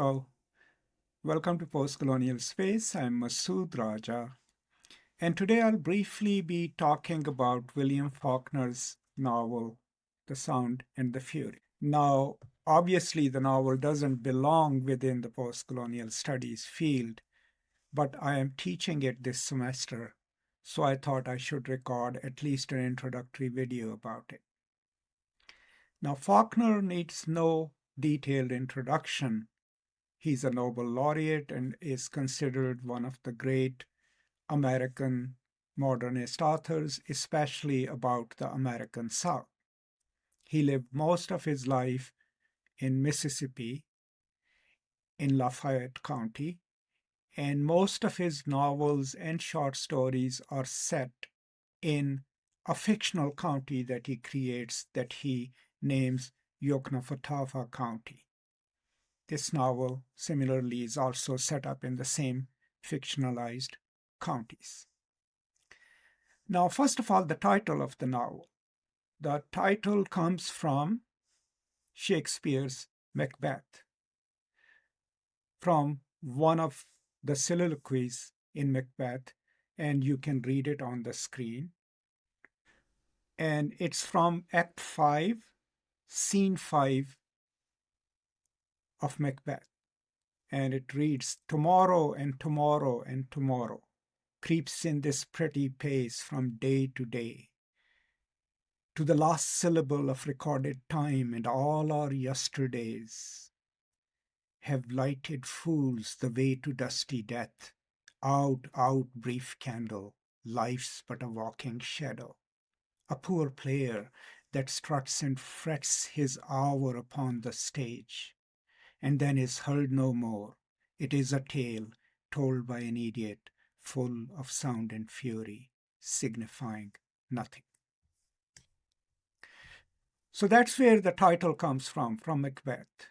Hello, welcome to Postcolonial Space. I'm Masood Raja, and today I'll briefly be talking about William Faulkner's novel, The Sound and the Fury. Now, obviously, the novel doesn't belong within the postcolonial studies field, but I am teaching it this semester, so I thought I should record at least an introductory video about it. Now, Faulkner needs no detailed introduction. He's a Nobel laureate and is considered one of the great American modernist authors, especially about the American South. He lived most of his life in Mississippi, in Lafayette County, and most of his novels and short stories are set in a fictional county that he creates that he names Yoknapatawpha County. This novel, similarly, is also set up in the same fictionalized counties. Now, first of all, the title of the novel. The title comes from Shakespeare's Macbeth, from one of the soliloquies in Macbeth, and you can read it on the screen. And it's from Act 5, Scene 5 of Macbeth. And it reads, "Tomorrow and tomorrow and tomorrow creeps in this pretty pace from day to day, to the last syllable of recorded time, and all our yesterdays have lighted fools the way to dusty death. Out, out, brief candle, life's but a walking shadow. A poor player that struts and frets his hour upon the stage, and then is heard no more. It is a tale told by an idiot, full of sound and fury, signifying nothing." So that's where the title comes from Macbeth.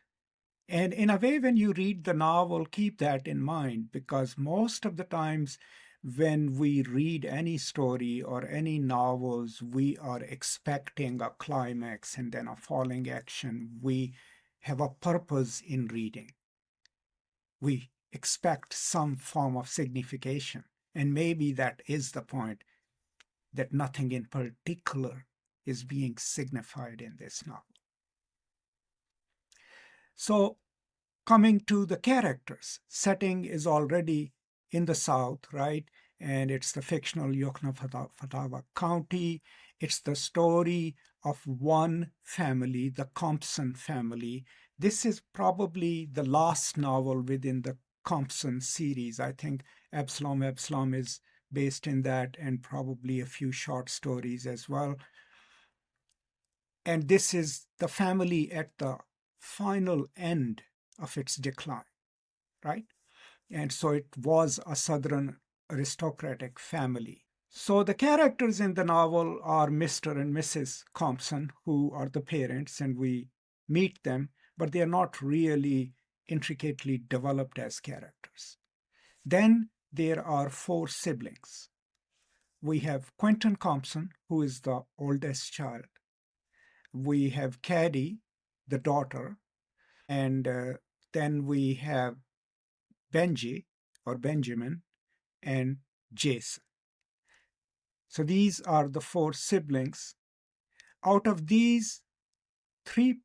And in a way, when you read the novel, keep that in mind, because most of the times when we read any story or any novels, we are expecting a climax and then a falling action. We have a purpose in reading. We expect some form of signification. And maybe that is the point, that nothing in particular is being signified in this novel. So coming to the characters, setting is already in the South, right? And it's the fictional Yoknapatawpha County. It's the story of one family, the Compson family. This is probably the last novel within the Compson series. I think Absalom is based in that, and probably a few short stories as well. And this is the family at the final end of its decline, right? And so it was a Southern aristocratic family. So the characters in the novel are Mr. and Mrs. Compson, who are the parents, and we meet them, but they are not really intricately developed as characters. Then there are four siblings. We have Quentin Compson, who is the oldest child. We have Caddy, the daughter, and then we have Benji, or Benjamin, and Jason. So these are the four siblings. Out of these, three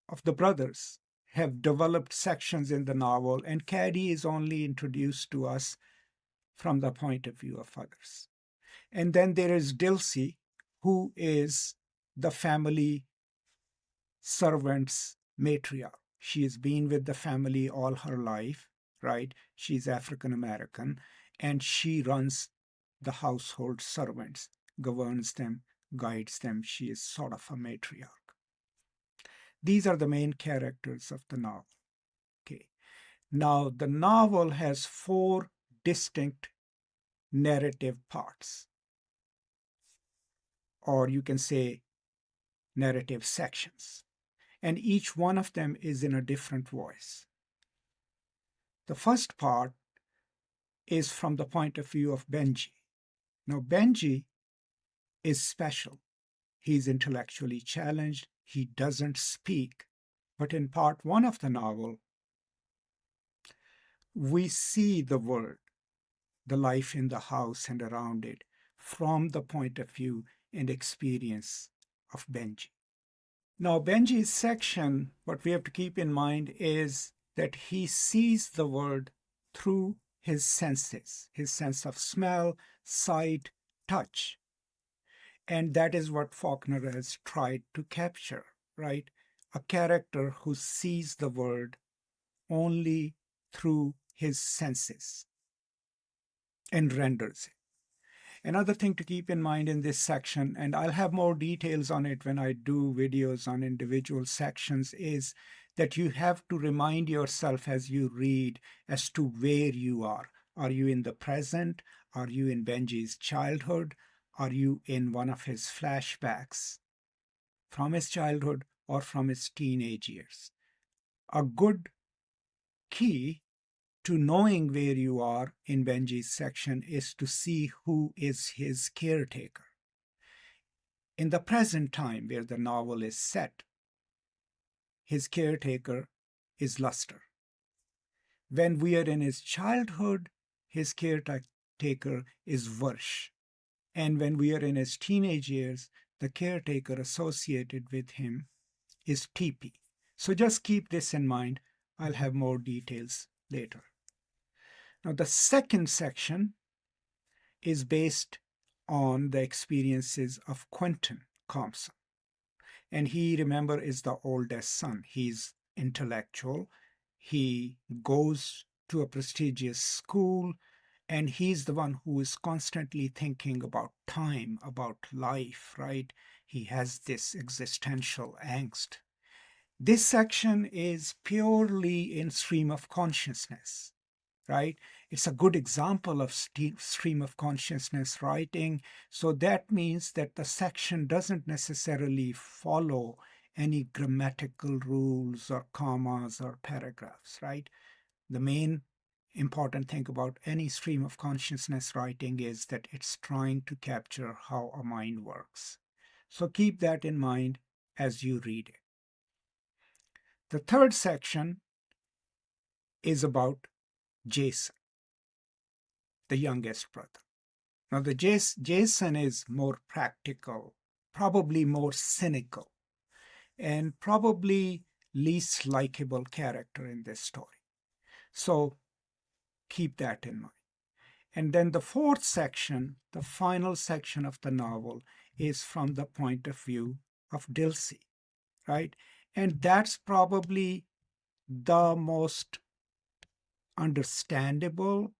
of the brothers have developed sections in the novel, and Caddy is only introduced to us from the point of view of others. And then there is Dilsey, who is the family servant's matriarch. She has been with the family all her life, right? She's African American, and she runs the household servants, governs them, guides them. She is sort of a matriarch. These are the main characters of the novel. Okay. Now, the novel has four distinct narrative parts, or you can say narrative sections, and each one of them is in a different voice. The first part is from the point of view of Benji. Now, Benji is special. He's intellectually challenged. He doesn't speak. But in part one of the novel, we see the world, the life in the house and around it, from the point of view and experience of Benji. Now, Benji's section, what we have to keep in mind is that he sees the world through his senses, his sense of smell, sight, touch. And that is what Faulkner has tried to capture, right? A character who sees the world only through his senses and renders it. Another thing to keep in mind in this section, and I'll have more details on it when I do videos on individual sections, is that you have to remind yourself as you read as to where you are. Are you in the present? Are you in Benji's childhood? Are you in one of his flashbacks from his childhood or from his teenage years? A good key to knowing where you are in Benji's section is to see who is his caretaker. In the present time where the novel is set, his caretaker is Luster. When we are in his childhood, his caretaker is Varsh. And when we are in his teenage years, the caretaker associated with him is Teepee. So just keep this in mind. I'll have more details later. Now, the second section is based on the experiences of Quentin Compson. And he, remember, is the oldest son. He's intellectual. He goes to a prestigious school, and he's the one who is constantly thinking about time, about life, right? He has this existential angst. This section is purely in stream of consciousness, right? It's a good example of stream of consciousness writing. So that means that the section doesn't necessarily follow any grammatical rules or commas or paragraphs, right? The main important thing about any stream of consciousness writing is that it's trying to capture how a mind works. So keep that in mind as you read it. The third section is about Jason, the youngest brother. Now, the Jason is more practical, probably more cynical, and probably least likable character in this story. So keep that in mind. And then the fourth section, the final section of the novel, is from the point of view of Dilsey, right? And that's probably the most understandable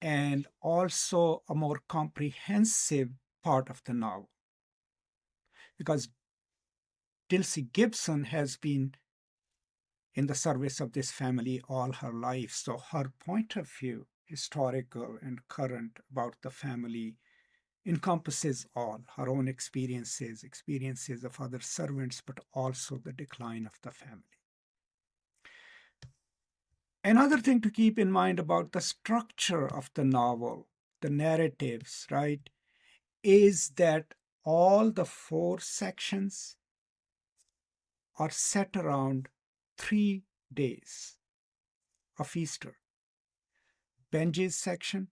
and also a more comprehensive part of the novel. Because Dilsey Gibson has been in the service of this family all her life. So her point of view, historical and current, about the family encompasses all her own experiences, experiences of other servants, but also the decline of the family. Another thing to keep in mind about the structure of the novel, the narratives, right, is that all the four sections are set around 3 days of Easter. Benji's section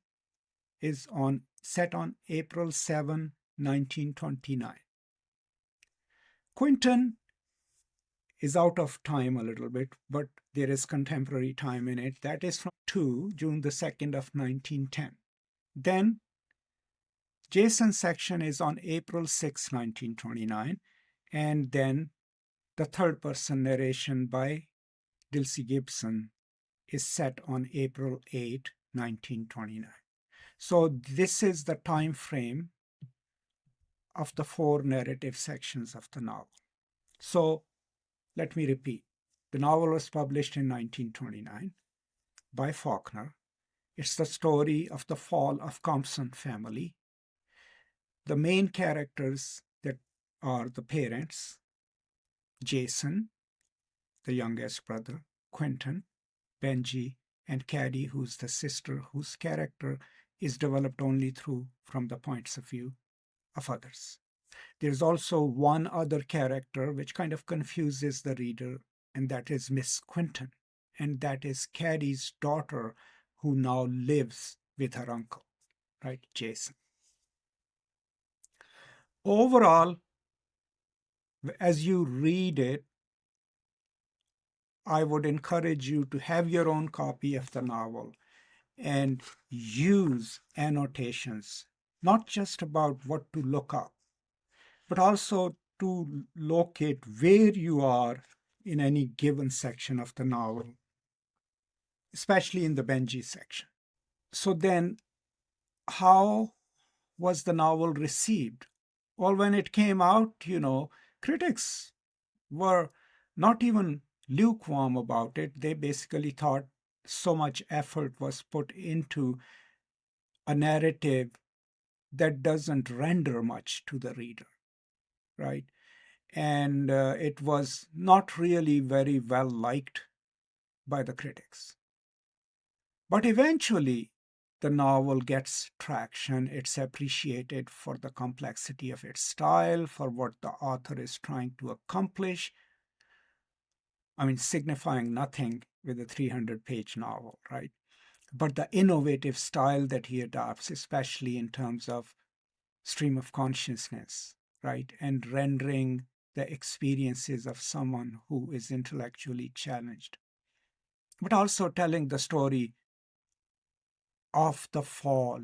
is set on April 7, 1929. Quentin is out of time a little bit, but there is contemporary time in it. That is from June the 2nd of 1910. Then Jason's section is on April 6, 1929, and then the third person narration by Dilsey Gibson is set on April 8, 1929. So this is the time frame of the four narrative sections of the novel. So let me repeat. The novel was published in 1929 by Faulkner. It's the story of the fall of Compson family. The main characters that are the parents, Jason, the youngest brother, Quentin, Benji, and Caddy, who's the sister, whose character is developed only from the points of view of others. There's also one other character which kind of confuses the reader, and that is Miss Quinton. and that is Caddy's daughter, who now lives with her uncle, right, Jason. Overall, as you read it, I would encourage you to have your own copy of the novel and use annotations, not just about what to look up, but also to locate where you are in any given section of the novel, especially in the Benji section. So then, how was the novel received? Well, when it came out, critics were not even lukewarm about it. They basically thought so much effort was put into a narrative that doesn't render much to the reader, right? And it was not really very well liked by the critics. But eventually, the novel gets traction. It's appreciated for the complexity of its style, for what the author is trying to accomplish. I mean, signifying nothing with a 300-page novel, right? But the innovative style that he adopts, especially in terms of stream of consciousness, right? And rendering the experiences of someone who is intellectually challenged, but also telling the story of the fall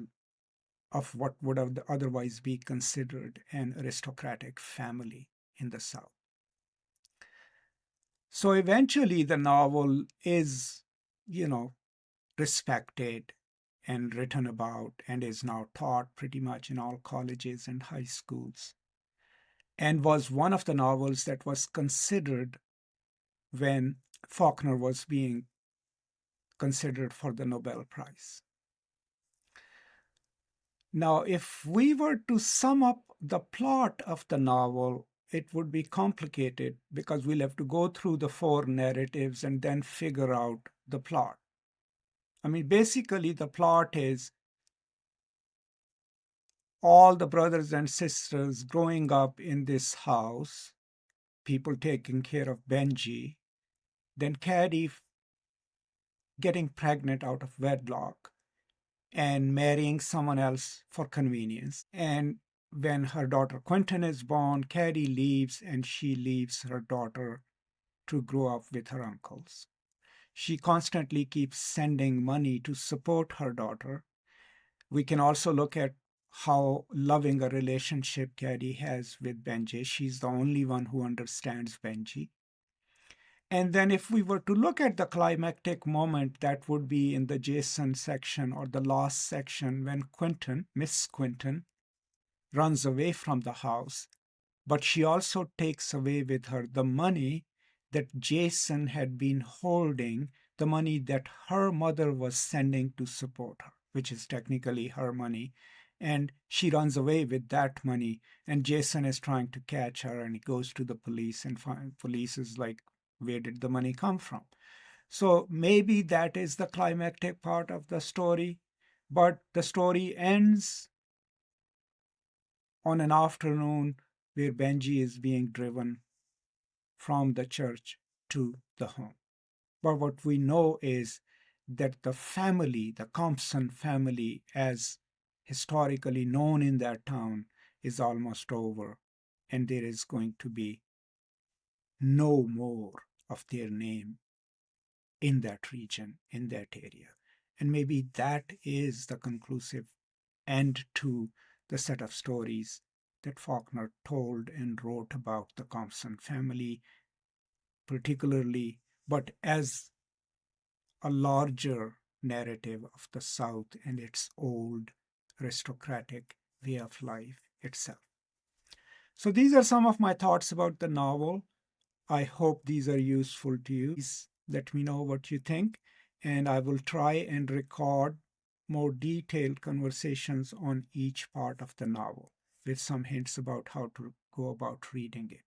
of what would have otherwise be considered an aristocratic family in the South. So eventually the novel is, respected and written about and is now taught pretty much in all colleges and high schools, and was one of the novels that was considered when Faulkner was being considered for the Nobel Prize. Now, if we were to sum up the plot of the novel, it would be complicated because we'll have to go through the 4 narratives and then figure out the plot. I mean, basically, the plot is all the brothers and sisters growing up in this house, people taking care of Benji, then Caddy getting pregnant out of wedlock and marrying someone else for convenience. And when her daughter Quentin is born, Caddy leaves and she leaves her daughter to grow up with her uncles. She constantly keeps sending money to support her daughter. We can also look at how loving a relationship Caddy has with Benji. She's the only one who understands Benji. And then if we were to look at the climactic moment, that would be in the Jason section or the last section when Miss Quentin, runs away from the house, but she also takes away with her the money that Jason had been holding, the money that her mother was sending to support her, which is technically her money. And she runs away with that money, and Jason is trying to catch her, and he goes to the police, and police is like, where did the money come from? So maybe that is the climactic part of the story, but the story ends on an afternoon where Benji is being driven from the church to the home. But what we know is that the family, the Compson family, as historically known in that town, is almost over, and there is going to be no more of their name in that region, in that area. And maybe that is the conclusive end to the set of stories that Faulkner told and wrote about the Compson family, particularly, but as a larger narrative of the South and its old aristocratic way of life itself. So these are some of my thoughts about the novel. I hope these are useful to you. Please let me know what you think, and I will try and record more detailed conversations on each part of the novel with some hints about how to go about reading it.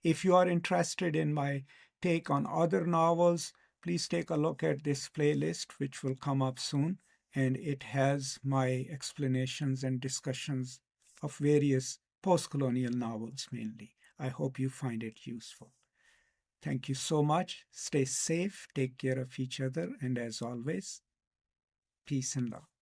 If you are interested in my take on other novels, please take a look at this playlist, which will come up soon, and it has my explanations and discussions of various post-colonial novels mainly. I hope you find it useful. Thank you so much. Stay safe, take care of each other, and as always, peace and love.